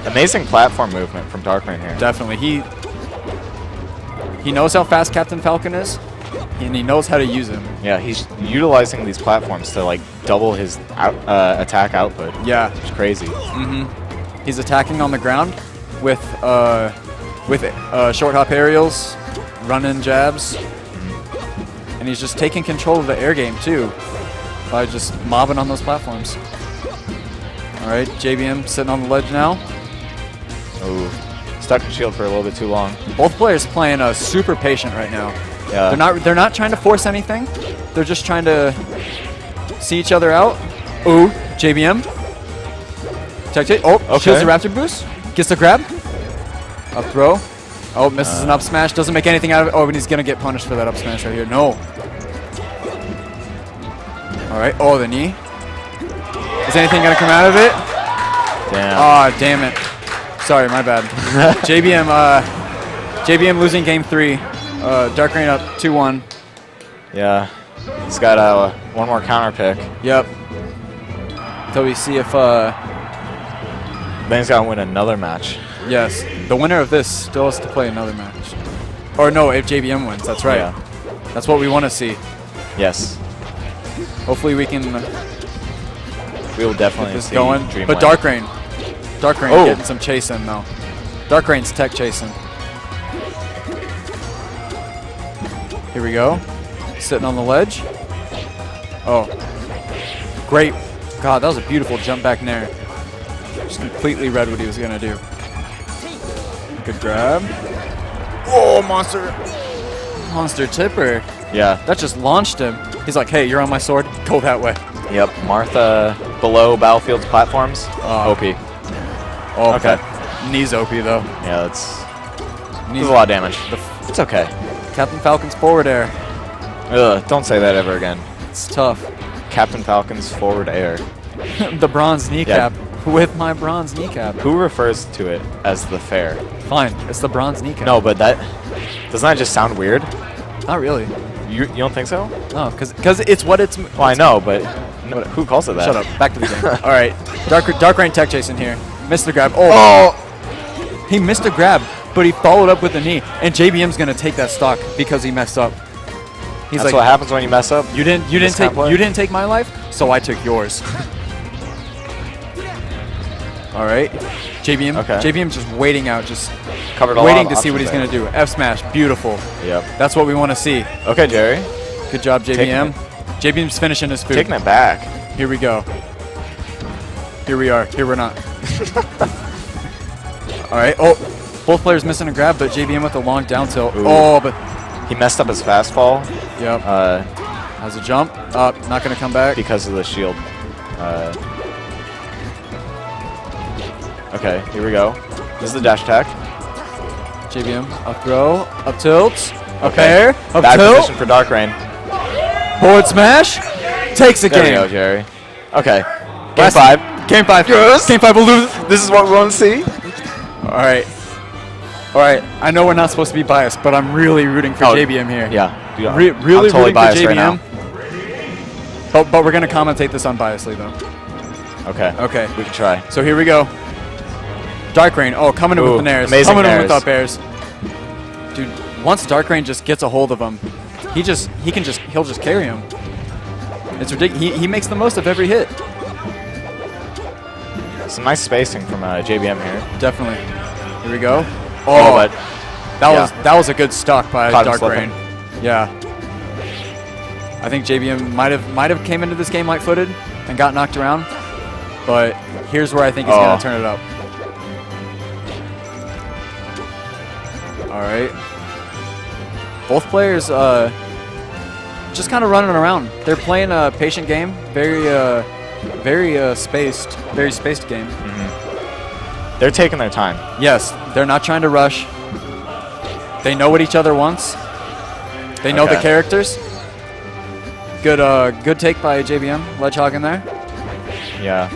Amazing platform movement from Darkrain here. Definitely. He knows how fast Captain Falcon is, and he knows how to use him. Yeah, he's utilizing these platforms to like double his attack output. Yeah. It's crazy. He's attacking on the ground with short hop aerials, run-in jabs, and he's just taking control of the air game too by just mobbing on those platforms. All right, JBM sitting on the ledge now. Ooh, stuck in shield for a little bit too long. Both players playing super patient right now. Yeah. They're not trying to force anything. They're just trying to see each other out. Ooh, JBM. Tech take. Oh, Okay. shows the Raptor boost. Gets the grab. Up throw. Oh, misses an up smash. Doesn't make anything out of it. Oh, and he's going to get punished for that up smash right here. No. All right. Oh, the knee. Is anything going to come out of it? Damn. Oh, damn it. Sorry, my bad. JBM losing game 3. Darkrain up 2-1. Yeah. He's got one more counter pick. Yep. So we see if Then he's got to win another match. yes, the winner of this still has to play another match. Or no, if JBM wins. That's right. Yeah. That's what we want to see. Yes. Hopefully we can We will definitely get this see going. Dream But win. Darkrain Oh. getting some chasing though. Darkrain's tech chasing. Here we go. Sitting on the ledge. Oh. Great. God, that was a beautiful jump back in there. Just completely read what he was going to do. Good grab. Oh, Monster tipper. Yeah. That just launched him. He's like, hey, you're on my sword. Go that way. Yep. Martha below Battlefield's platforms. OP. Oh, Okay. Knees OP, though. Yeah, that's a lot of damage. It's okay. Captain Falcon's forward air. Ugh, don't say that ever again. It's tough. Captain Falcon's forward air. The bronze kneecap. With my bronze kneecap. Who refers to it as the fair? Fine, it's the bronze kneecap. No, but doesn't that just sound weird? Not really. You don't think so? No, because it's what it's. Well, I know, but who calls it that? Shut up. Back to the game. All right. Darkrain tech chasing here. Missed the grab. Oh! He missed a grab, but he followed up with a knee. And JBM's going to take that stock because he messed up. He's That's like, what happens when you mess up. you didn't take my life, so I took yours. All right. JBM. Okay. JBM just waiting out, just Covered a lot waiting of to see what he's options going to do. F smash. Beautiful. Yep. That's what we want to see. Okay, Jerry. Good job, JBM. JBM's finishing his food. Taking it back. Here we go. Here we are. Here we're not. All right. Oh, both players missing a grab, but JBM with a long down tilt. Ooh. Oh, but He messed up his fast fall yep. Has a jump. Up. Not going to come back. because of the shield. Okay, here we go. This is the dash attack. JBM. Up throw. Up tilt. Up Okay. air. Up Bad tilt. position for Darkrain. Forward smash. Takes the There we game. go, Jerry. Okay. Game Last- 5. Game 5. Yes. Game 5 will lose. This is what we want to see. All right. All right. I know we're not supposed to be biased, but I'm really rooting for JBM here. Yeah. Dude, Really I'm totally rooting for biased JBM. right now. But we're going to commentate this unbiasedly, though. Okay. Okay. We can try. So here we go. Darkrain. Oh, coming in Ooh, with the nairs. amazing Coming in nairs. with up airs. Dude, once Darkrain just gets a hold of him, he'll just carry him. It's ridiculous. He makes the most of every hit. Some nice spacing from JBM here. Definitely. Here we go. Oh, but that was a good stock by Caught him Darkrain. Yeah. I think JBM might have came into this game light-footed and got knocked around, but here's where I think he's gonna turn it up. All right. Both players just kind of running around. They're playing a patient game, very spaced game. they're taking their time. Yes, they're not trying to rush. They know what each other wants. They know the Okay. characters. Good take by JBM. Ledgehog in there. Yeah.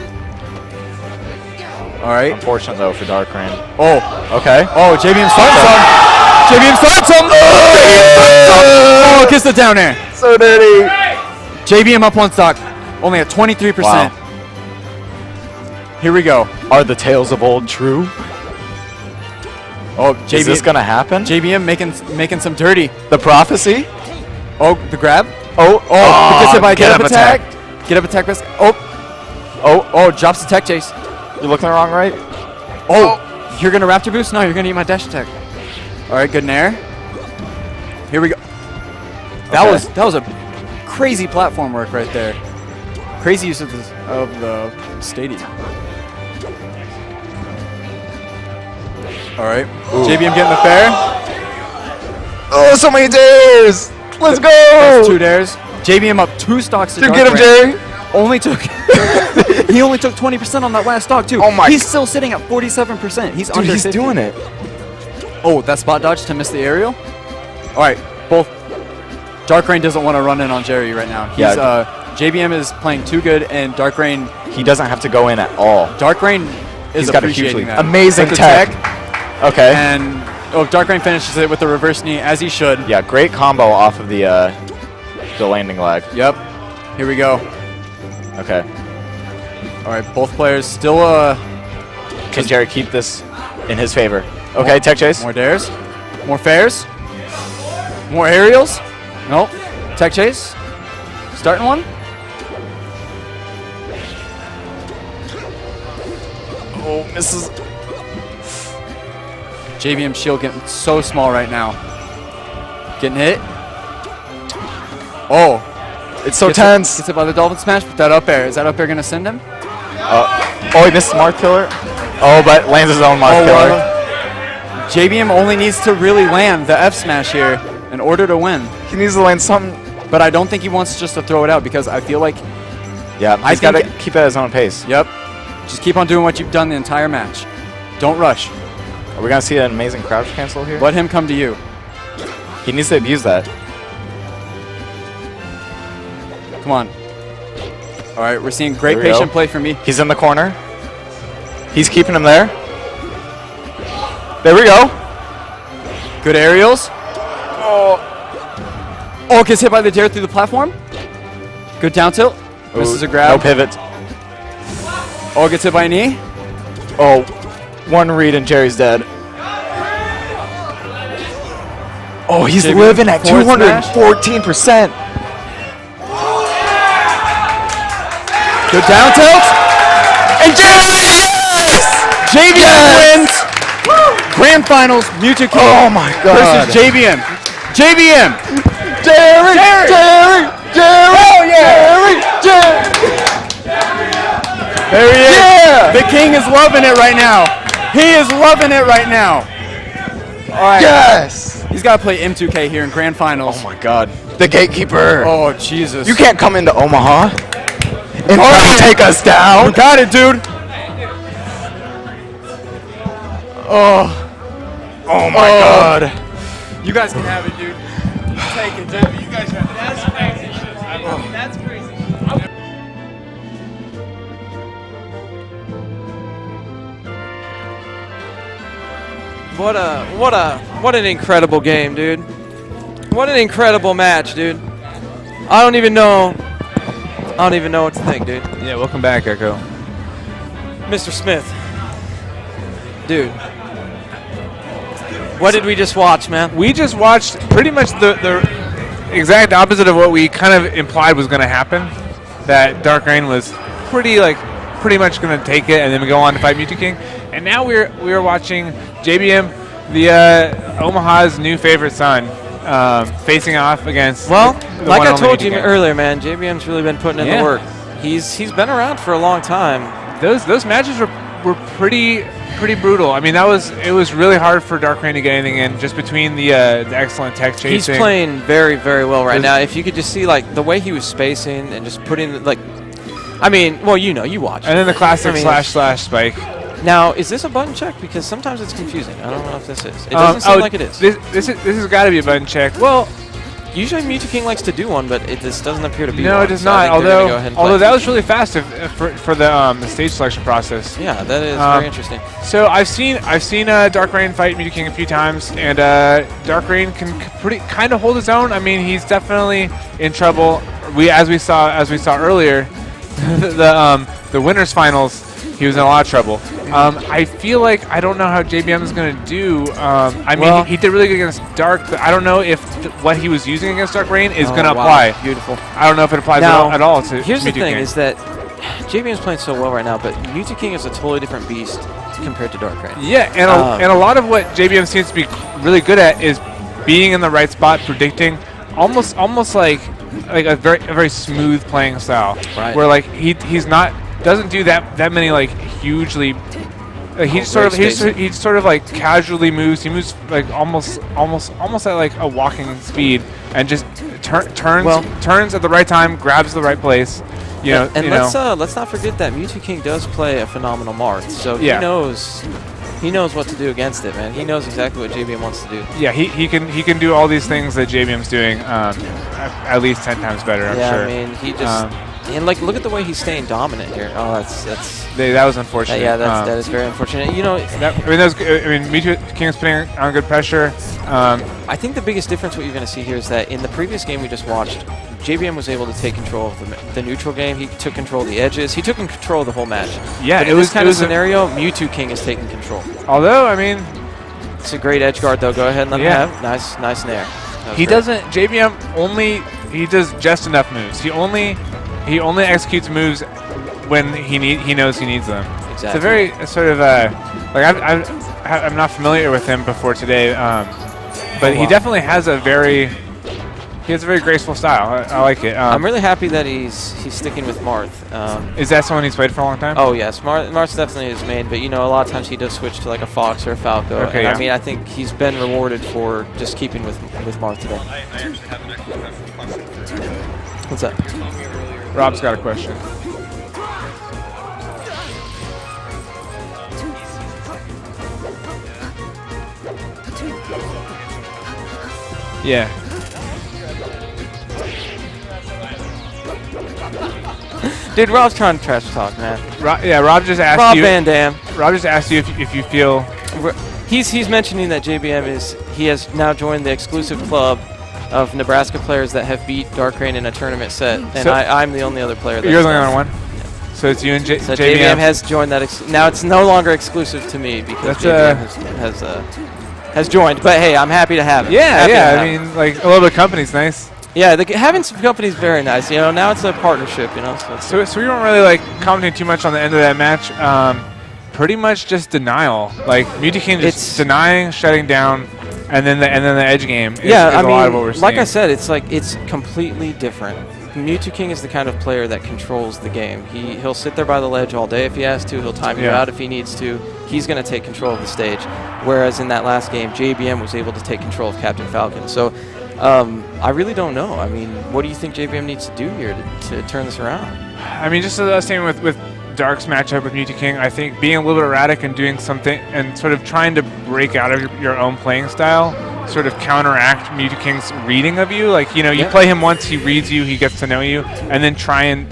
All right. Unfortunate though for Darkrain. Oh, Okay. oh, JBM starts some. JBM starts some. Oh, kiss the down air. So dirty. JBM up one stock. Only at 23%. Wow. Here we go. Are the tales of old true? Oh, Is this gonna happen? JBM making some dirty. The prophecy? Oh, the grab. Oh, Gets it by get get up up attack. Get up attack. Oh, drops the tech chase. You're looking wrong, right? Oh, you're gonna raptor boost? No, you're gonna eat my dash attack. All right, good nair. Here we go. That was a crazy platform work right there. Crazy use of the stadium. All right, JBM getting the fair. Oh, so many dares! Let's go! That's 2 dares. JBM up 2 stocks to You get him, Darkrain. Jerry. Only took he only took 20% on that last stock too. Oh my He's still sitting at 47%. He's Dude, under he's 50. doing it. Oh, that spot dodge to miss the aerial. All right, both. Darkrain doesn't want to run in on Jerry right now. He's Yeah. JBM is playing too good, and Darkrain He doesn't have to go in at all. Darkrain is He's got a appreciating hugely that. amazing Took the tech. Okay. and Darkrain finishes it with the reverse knee as he should. Yeah, great combo off of the landing lag. Yep. Here we go. Okay. All right, both players still Can Jerry keep this in his favor? Okay, tech chase. more dares, more fairs, more aerials. Nope. Tech chase. Starting one. Oh, misses. JBM shield getting so small right now. Getting hit. Oh. It's so Gets tense. Gets it by the Dolphin Smash, but that up air. Is that up air going to send him? Oh, he missed Marth Killer. Oh, but lands his own Marth Killer. JBM only needs to really land the F Smash here in order to win. He needs to land something. But I don't think he wants just to throw it out because I feel like, Yeah, he's got to keep it at his own pace. yep, just keep on doing what you've done the entire match. Don't rush. Are we going to see an amazing crouch cancel here? Let him come to you. He needs to abuse that. Come on. All right, we're seeing great There we patient go. play from me. He's in the corner. He's keeping him there. There we go. Good aerials. Oh, gets hit by the dare through the platform. Good down tilt. Misses a grab. No pivot. Oh, gets hit by a knee. Oh, one read and Jerry's dead. Oh, he's JB living at forward smash. 214%. Good down tilt. And Jerry! JBM wins. Grand Finals, Mewtwo King Oh my God. versus JBM. JBM. Jerry! Jerry! Jerry! Oh yeah! Jerry! There he is. Yeah! The King is loving it right now. He is loving it right now. All right. Yes! He's got to play M2K here in Grand Finals. Oh my God. The gatekeeper. Oh, Jesus. You can't come into Omaha and try to take us down. Got it, dude. Oh. Oh my God. You guys can have it, dude. Take it, dude. You guys have it. That's crazy. What an incredible game, dude. What an incredible match, dude. I don't even know what to think, dude. Yeah, welcome back, Echo. Mr. Smith. Dude. What did we just watch, man? We just watched pretty much the exact opposite of what we kind of implied was going to happen. That Darkrain was pretty much going to take it and then go on to fight Mewtwo King. And now we're watching JBM, the Omaha's new favorite son, facing off against. Well, the like one I and only told Mewtwo you King. earlier, man, JBM's really been putting in Yeah. the work. He's been around for a long time. Those matches were pretty brutal. I mean, it was really hard for Darkrain to get anything in just between the excellent tech chasing. He's playing very, very well right now. If you could just see like the way he was spacing and just putting like, I mean, well, you watch. And then the classic I mean, slash spike. Now, is this a button check? Because sometimes it's confusing. I don't know if this is. It doesn't seem like it is. This has got to be a button check. Well, usually Mewtwo King likes to do one, but this doesn't appear to be no, one. it does So I not. think they're gonna go ahead and Although play that it. was really fast for the stage selection process. Yeah, that is very interesting. So I've seen Darkrain fight Mewtwo King a few times, and Darkrain can kind of hold his own. I mean, he's definitely in trouble. As we saw earlier, the winners finals, he was in a lot of trouble. I feel like I don't know how JBM is going to do. I mean, Well- he did really good against Dark, but I don't know if what he was using against Darkrain is going to wow. apply. Beautiful. I don't know if it applies Now, at all to Here's the Mewtwo thing: King. is that JBM's playing so well right now, but Mewtwo King is a totally different beast compared to Darkrain. Yeah, and a lot of what JBM seems to be really good at is being in the right spot, predicting, almost like a very smooth playing style. Right. Where like he's not doesn't do that many like hugely. He sort of like casually moves. He moves like almost at like a walking speed, and just turns at the right time, grabs the right place. Let's not forget that Mewtwo King does play a phenomenal Marth, so Yeah. he knows what to do against it, man. He knows exactly what JBM wants to do. Yeah, he can do all these things that JBM's doing at least 10 times better. I'm Yeah, sure. I mean, he just And like, look at the way he's staying dominant here. Oh, that's that was unfortunate. yeah, that is very unfortunate. You know, Mew2King is putting on good pressure. I think the biggest difference what you're going to see here is that in the previous game we just watched, JBM was able to take control of the neutral game. He took control of the edges. He took control of the whole match. Yeah, but in this kind of scenario, Mew2King is taking control. Although, I mean, it's a great edge guard though. Go ahead and let him have. Nice nair. He doesn't. JBM he does just enough moves. He only executes moves when he knows he needs them. Exactly. It's a very sort of I'm not familiar with him before today, but he definitely has a very graceful style. I like it. I'm really happy that he's sticking with Marth. Is that someone he's played for a long time? Oh yes, Marth's definitely his main, but you know a lot of times he does switch to like a Fox or a Falco. Okay, and yeah. I mean I think he's been rewarded for just keeping with Marth today. I actually have an extra question for you. What's that? You told me earlier. Rob's got a question. Yeah. Dude, Rob's trying to trash talk, man. Rob just asked Rob you. Van Dam. Rob just asked you if you feel. He's mentioning that JBM has now joined the exclusive club of Nebraska players that have beat Darkrain in a tournament set, and So I'm the only other player. You're the only one. So it's you and So JBM. JBM has joined that. Now it's no longer exclusive to me because JBM has joined. But hey, I'm happy to have it. I mean, like a little bit of company's nice. Yeah, having some company is very nice. You know, now it's a partnership. You know, So we weren't really like commenting too much on the end of that match. Pretty much just denial. Like Mew2King just denying, shutting down, and then the edge game. Is I a mean, lot of what we're seeing. like I said, it's completely different. Mew2King is the kind of player that controls the game. He'll sit there by the ledge all day if he has to. He'll time you out if he needs to. He's going to take control of the stage. Whereas in that last game, JBM was able to take control of Captain Falcon. So I really don't know. I mean, what do you think JBM needs to do here to turn this around? I mean, just the same with Dark's matchup with Mew2King. I think being a little bit erratic and doing something and sort of trying to break out of your own playing style, sort of counteract Mew2King's reading of you. Like, you know, you play him once, he reads you, he gets to know you, and then try and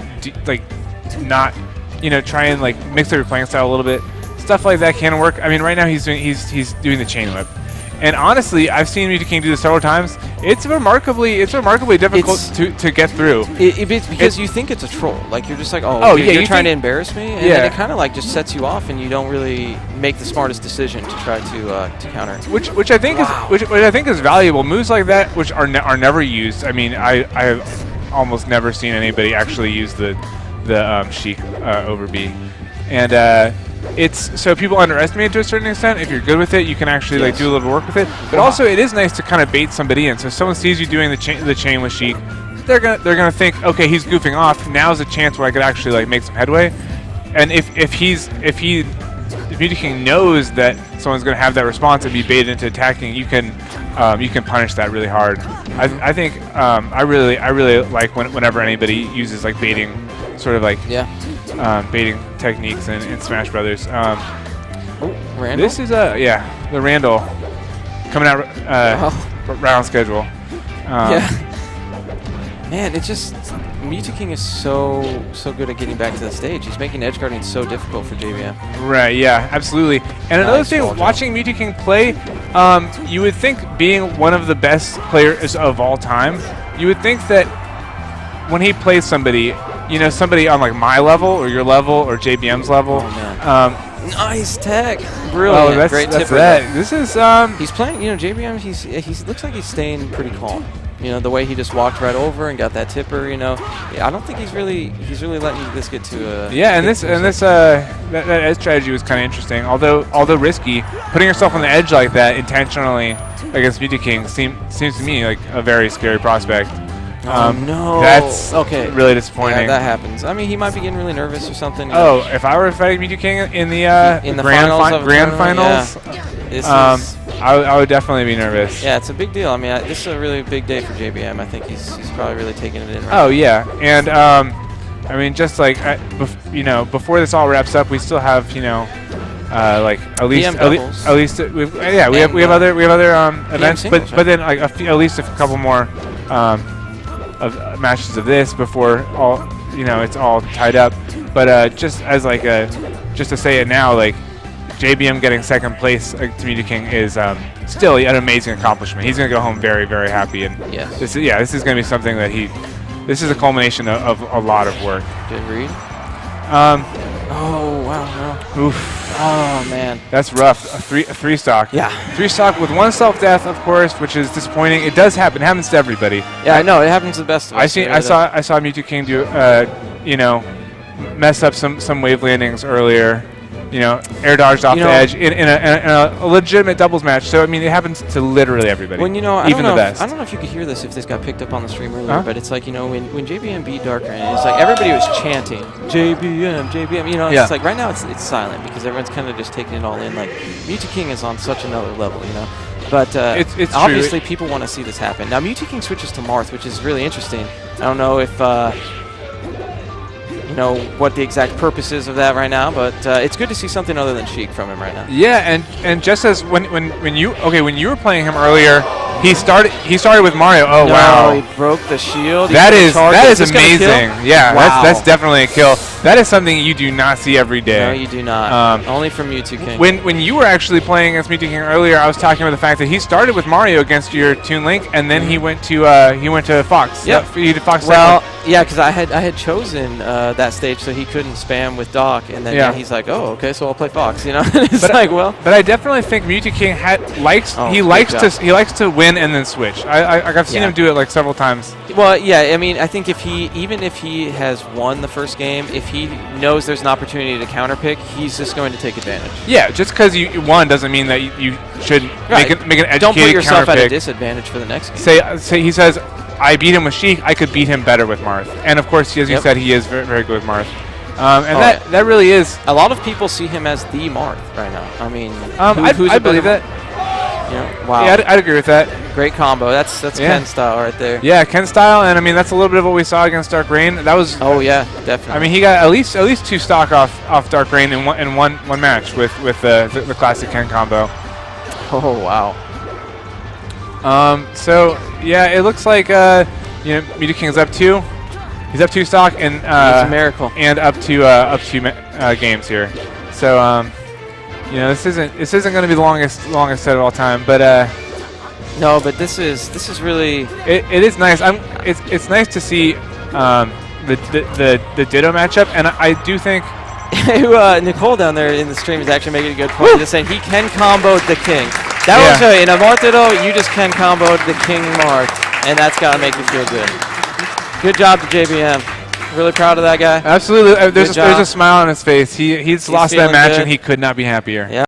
mix up your playing style a little bit. Stuff like that can work. I mean, right now he's doing the chain whip. And honestly, I've seen Mew2King do this several times. It's remarkably difficult to get through. Because you think it's a troll. Like, you're just like, you're trying to embarrass me? And then it kind of like just sets you off and you don't really make the smartest decision to try to counter. Which I think is valuable. Moves like that, which are never used. I mean, I have almost never seen anybody actually use the Sheik over B. And it's so people underestimate it to a certain extent. If you're good with it, you can actually like do a little work with it. But also, it is nice to kind of bait somebody in. So if someone sees you doing the chain with Sheik, they're gonna think, okay, he's goofing off. Now's a chance where I could actually like make some headway. And if Mew2King knows that someone's gonna have that response and be baited into attacking, you can punish that really hard. I think I really like whenever anybody uses like baiting, sort of like baiting techniques in Smash Brothers. Randall? This is the Randall coming out round schedule. Man, it's just Mew2King is so good at getting back to the stage. He's making edge guarding so difficult for JBM. Right, yeah, absolutely. And another thing, watching Mew2King play, you would think, being one of the best players of all time, you would think that when he plays somebody, you know, somebody on like my level or your level or JBM's level. Nice tech, brilliant, great tipper. This is he's playing. You know, JBM. He looks like he's staying pretty calm. You know, the way he just walked right over and got that tipper. You know, I don't think he's really letting this get to. That edge strategy was kind of interesting. Although risky, putting yourself on the edge like that intentionally against Mew2King seems to me like a very scary prospect. No. That's really disappointing. Yeah, that happens. I mean, he might be getting really nervous or something. If I were fighting Mew2King in the grand finals, I would definitely be nervous. Yeah, it's a big deal. I mean, this is a really big day for JBM. I think he's probably really taking it in right now. Yeah. And, I mean, just like, before this all wraps up, we still have, like at least we have other events, singles, but then like at least a couple more of matches of this before all it's all tied up. But just as like just to say it now, like JBM getting second place to Mew2King is still an amazing accomplishment. He's going to go home very, very happy. And this is going to be something that this is a culmination of a lot of work. Good read. Oh wow! No. Oof. Oh man, that's rough. A three stock. Yeah. 3 stock with 1 self-death, of course, which is disappointing. It does happen. It happens to everybody. Yeah, I know. It happens to the best of us. I saw Mew2King do mess up some wave landings earlier. Air dodged off the edge in a legitimate doubles match. So I mean, it happens to literally everybody. When even the best. I don't know if you could hear this if this got picked up on the stream earlier, but it's like when JBM beat Darkrain, it's like everybody was chanting JBM, JBM. It's like right now it's silent because everyone's kind of just taking it all in. Like Mew2King is on such another level, But it's obviously people want to see this happen. Now Mew2King switches to Marth, which is really interesting. I don't know if what the exact purpose is of that right now, but it's good to see something other than Sheik from him right now. Yeah, and just as when you were playing him earlier, he started with Mario. Oh no, wow! He broke the shield. That is amazing. Yeah, wow. that's definitely a kill. That is something you do not see every day. No, you do not. Only from Mew2King. When you were actually playing against Mew2King earlier, I was talking about the fact that he started with Mario against your Toon Link, and then he went to Fox. Yep. He did Fox. Well, yeah, because I had chosen that stage so he couldn't spam with Doc, and then he's like, oh, okay, so I'll play Fox. It's But I definitely think Mew2King likes to win and then switch. I've seen him do it like several times. Well, yeah, I mean, I think even if he has won the first game, if he knows there's an opportunity to counterpick, he's just going to take advantage. Yeah, just because you won doesn't mean that you should make an educated Don't put yourself counterpick. at a disadvantage for the next game. Say he says, I beat him with Sheik, I could beat him better with Marth. And of course, as you said, he is very, very good with Marth. That really is. A lot of people see him as the Marth right now. I mean, I believe that. Wow. Yeah, I'd agree with that. Great combo. That's Ken style right there. Yeah, Ken style, and I mean that's a little bit of what we saw against Darkrain. That was. Oh yeah, definitely. I mean he got at least 2 stock off Darkrain in one match with the classic Ken combo. Oh wow. So yeah, it looks like Mew2King is up 2. He's up 2 stock and it's a miracle. And up 2 games here. So this isn't going to be the longest set of all time, but no, but this is really it is nice. It's nice to see the Ditto matchup, and I do think Nicole down there in the stream is actually making a good point. Just saying he can combo the King. That will show you in a Marth Ditto, you just can combo the King Marth, and that's got to make you feel good. Good job to JBM. Really proud of that guy. Absolutely. There's a smile on his face. He's lost that match, and he could not be happier. Yeah.